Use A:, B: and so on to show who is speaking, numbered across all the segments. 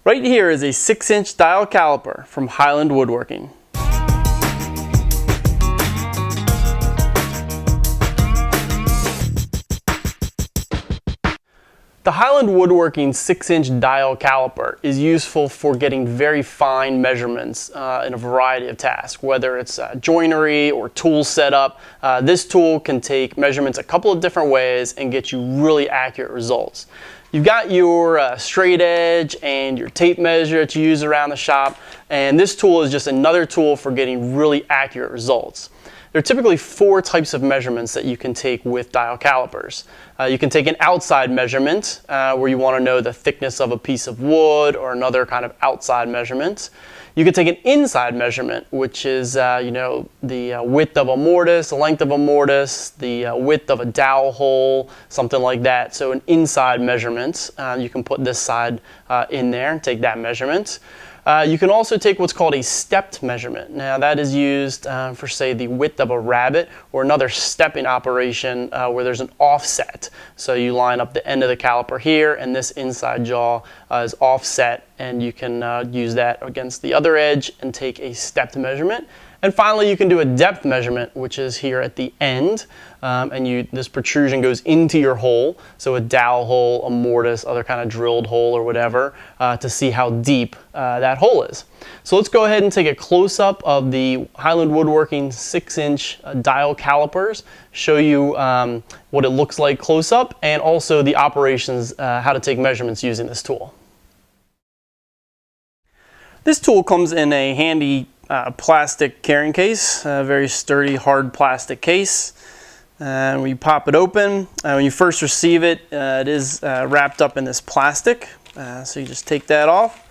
A: Right here is a 6-inch dial caliper from Highland Woodworking. The Highland Woodworking 6-inch dial caliper is useful for getting very fine measurements in a variety of tasks, whether it's joinery or tool setup. This tool can take measurements a couple of different ways and get you really accurate results. You've got your straight edge and your tape measure that you use around the shop, and this tool is just another tool for getting really accurate results. There are typically 4 types of measurements that you can take with dial calipers. You can take an outside measurement where you want to know the thickness of a piece of wood or another kind of outside measurement. You can take an inside measurement, which is the width of a mortise, the length of a mortise, the width of a dowel hole, something like that. So an inside measurement. You can put this side in there and take that measurement. You can also take what's called a stepped measurement. Now that is used for, say, the width of a rabbet or another stepping operation where there's an offset. So you line up the end of the caliper here and this inside jaw is offset, and you can use that against the other edge and take a stepped measurement. And finally, you can do a depth measurement, which is here at the end, and this protrusion goes into your hole, so a dowel hole, a mortise, other kind of drilled hole or whatever, to see how deep that hole is. So let's go ahead and take a close-up of the Highland Woodworking 6-inch dial calipers, show you what it looks like close-up, and also the operations, how to take measurements using this tool. This tool comes in a handy plastic carrying case, a very sturdy, hard plastic case. And when you pop it open, when you first receive it, it is wrapped up in this plastic. So you just take that off,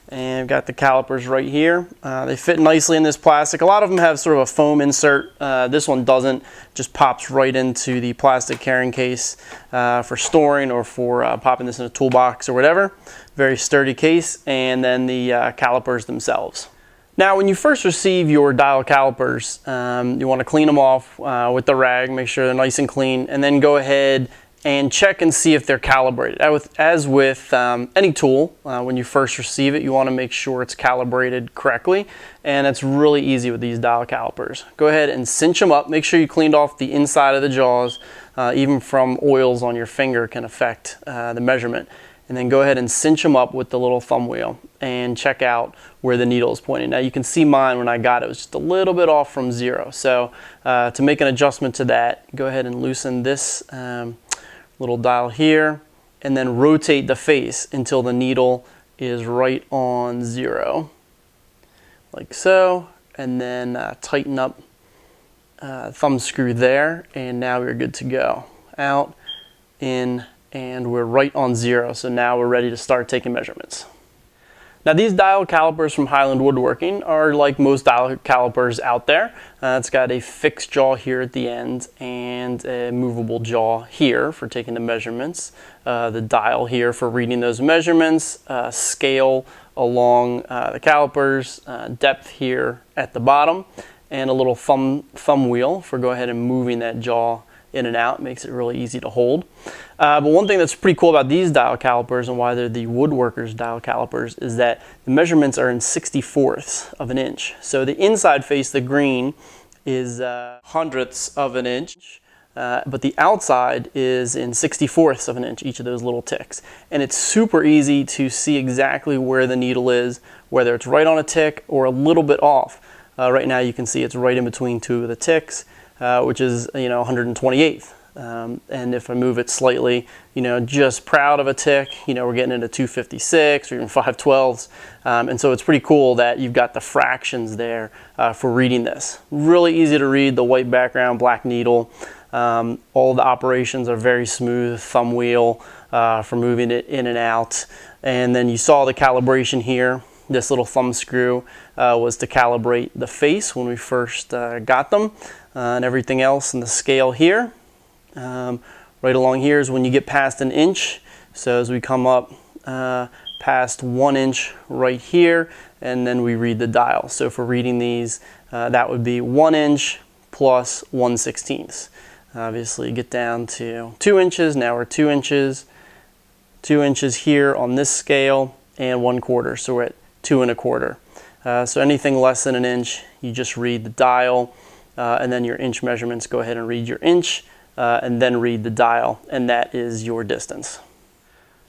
A: and I've got the calipers right here. They fit nicely in this plastic. A lot of them have sort of a foam insert. This one doesn't, just pops right into the plastic carrying case for storing or for popping this in a toolbox or whatever. Very sturdy case, and then the calipers themselves. Now, when you first receive your dial calipers, you want to clean them off with the rag, make sure they're nice and clean, and then go ahead and check and see if they're calibrated. As with any tool, when you first receive it, you want to make sure it's calibrated correctly, and it's really easy with these dial calipers. Go ahead and cinch them up. Make sure you cleaned off the inside of the jaws. Even from oils on your finger can affect the measurement. And then go ahead and cinch them up with the little thumb wheel and check out where the needle is pointing. Now you can see mine when I got it was just a little bit off from 0. So to make an adjustment to that, go ahead and loosen this little dial here and then rotate the face until the needle is right on 0. Like so. And then tighten up thumb screw there, and now we're good to go. Out, in, and we're right on 0, so now we're ready to start taking measurements. Now these dial calipers from Highland Woodworking are like most dial calipers out there. It's got a fixed jaw here at the end and a movable jaw here for taking the measurements, the dial here for reading those measurements, scale along the calipers, depth here at the bottom, and a little thumb wheel for go ahead and moving that jaw in and out. Makes it really easy to hold. But one thing that's pretty cool about these dial calipers and why they're the Woodworker's dial calipers is that the measurements are in 64ths of an inch. So the inside face, the green, is hundredths of an inch, but the outside is in 64ths of an inch, each of those little ticks. And it's super easy to see exactly where the needle is, whether it's right on a tick or a little bit off. Right now you can see it's right in between 2 of the ticks, which is 128th. And if I move it slightly, just proud of a tick, we're getting into 256 or even 5/12ths. And so it's pretty cool that you've got the fractions there for reading this. Really easy to read, the white background, black needle. All the operations are very smooth, thumb wheel for moving it in and out. And then you saw the calibration here. This little thumb screw was to calibrate the face when we first got them, and everything else in the scale here. Right along here is when you get past an inch. So as we come up past 1 inch right here, and then we read the dial. So for reading these, that would be 1 inch plus 1/16. Obviously get down to 2 inches. Now we're 2 inches. 2 inches here on this scale. and 1/4, so we're at 2 1/4. So anything less than an inch, you just read the dial, and then your inch measurements, go ahead and read your inch, and then read the dial, and that is your distance.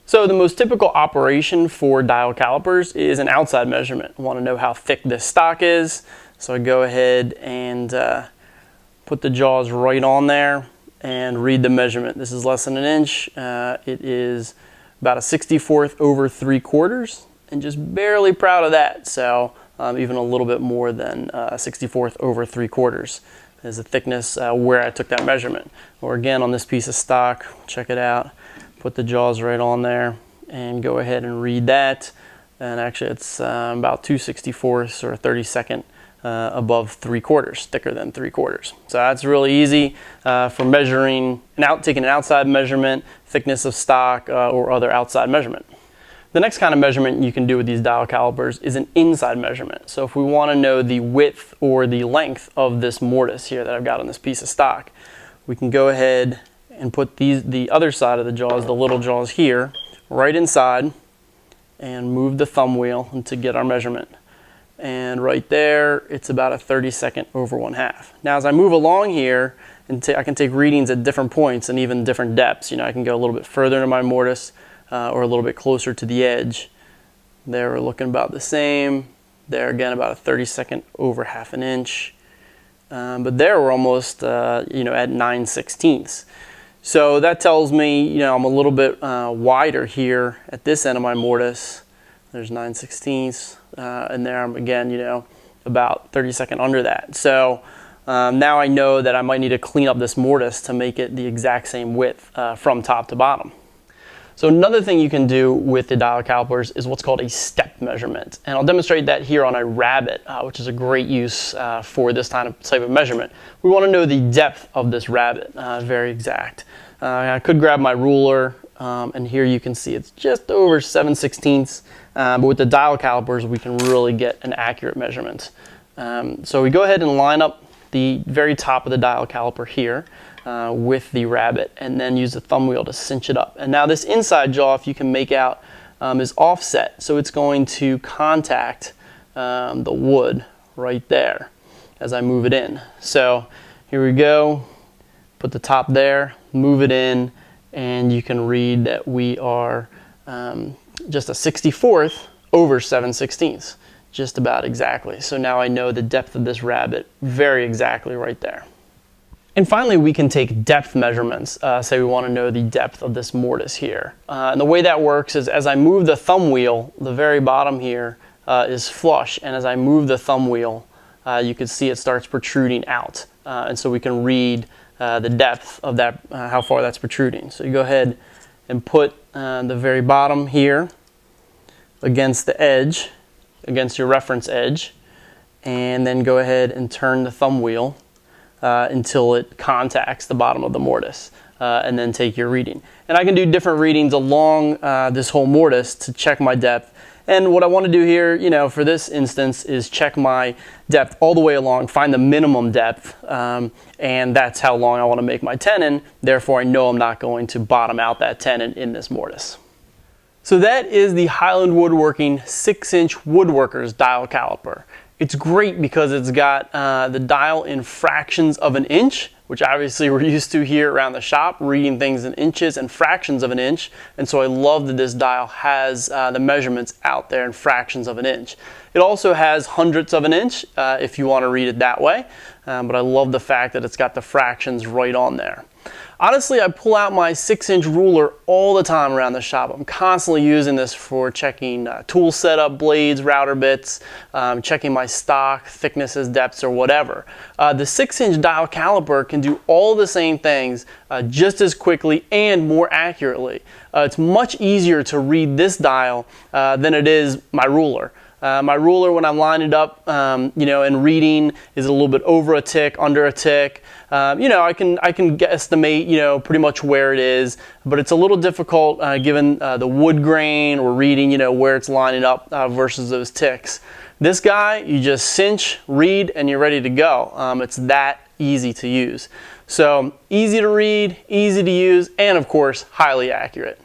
A: So the most typical operation for dial calipers is an outside measurement. I want to know how thick this stock is, so I go ahead and put the jaws right on there and read the measurement. This is less than an inch. It is about a 64th over 3/4, and just barely proud of that. So even a little bit more than 64th over 3/4 is the thickness where I took that measurement. Or again, on this piece of stock, check it out. Put the jaws right on there and go ahead and read that. And actually it's about 2/64 or a 32nd above 3/4, thicker than 3/4. So that's really easy for measuring, taking an outside measurement, thickness of stock, or other outside measurement. The next kind of measurement you can do with these dial calipers is an inside measurement. So if we want to know the width or the length of this mortise here that I've got on this piece of stock, we can go ahead and put the other side of the jaws, the little jaws here, right inside, and move the thumb wheel to get our measurement. And right there, it's about a 32nd over 1/2. Now as I move along here, I can take readings at different points and even different depths. You know, I can go a little bit further into my mortise or a little bit closer to the edge. There we're looking about the same. There again, about a 32nd over 1/2 inch. But there we're almost at 9/16. So that tells me, I'm a little bit wider here at this end of my mortise. There's 9/16, and there I'm again, about 32nd under that. So now I know that I might need to clean up this mortise to make it the exact same width from top to bottom. So another thing you can do with the dial calipers is what's called a step measurement. And I'll demonstrate that here on a rabbet, which is a great use for this type of measurement. We want to know the depth of this rabbet, very exact. I could grab my ruler, and here you can see it's just over 7/16. But with the dial calipers, we can really get an accurate measurement. So we go ahead and line up the very top of the dial caliper here with the rabbet, and then use the thumb wheel to cinch it up. And now this inside jaw, if you can make out, is offset, so it's going to contact the wood right there as I move it in. So here we go, put the top there, move it in, and you can read that we are just a 64th over 7/16, just about exactly. So now I know the depth of this rabbet very exactly right there. And finally, we can take depth measurements. Say we want to know the depth of this mortise here. And the way that works is as I move the thumb wheel, the very bottom here is flush. And as I move the thumb wheel, you can see it starts protruding out. And so we can read the depth of that, how far that's protruding. So you go ahead and put the very bottom here against the edge, against your reference edge, and then go ahead and turn the thumb wheel until it contacts the bottom of the mortise, and then take your reading. And I can do different readings along this whole mortise to check my depth. And what I want to do here, for this instance, is check my depth all the way along, find the minimum depth, and that's how long I want to make my tenon. Therefore, I know I'm not going to bottom out that tenon in this mortise. So that is the Highland Woodworking 6-inch Woodworker's dial caliper. It's great because it's got the dial in fractions of an inch, which obviously we're used to here around the shop, reading things in inches and fractions of an inch. And so I love that this dial has the measurements out there in fractions of an inch. It also has hundredths of an inch if you want to read it that way. But I love the fact that it's got the fractions right on there. Honestly, I pull out my 6-inch ruler all the time around the shop. I'm constantly using this for checking tool setup, blades, router bits, checking my stock, thicknesses, depths, or whatever. The 6-inch dial caliper can do all the same things just as quickly and more accurately. It's much easier to read this dial than it is my ruler. My ruler, when I'm lining it up, and reading, is a little bit over a tick, under a tick. I can guesstimate, pretty much where it is, but it's a little difficult given the wood grain or reading, where it's lining up versus those ticks. This guy, you just cinch, read, and you're ready to go. It's that easy to use. So easy to read, easy to use, and of course, highly accurate.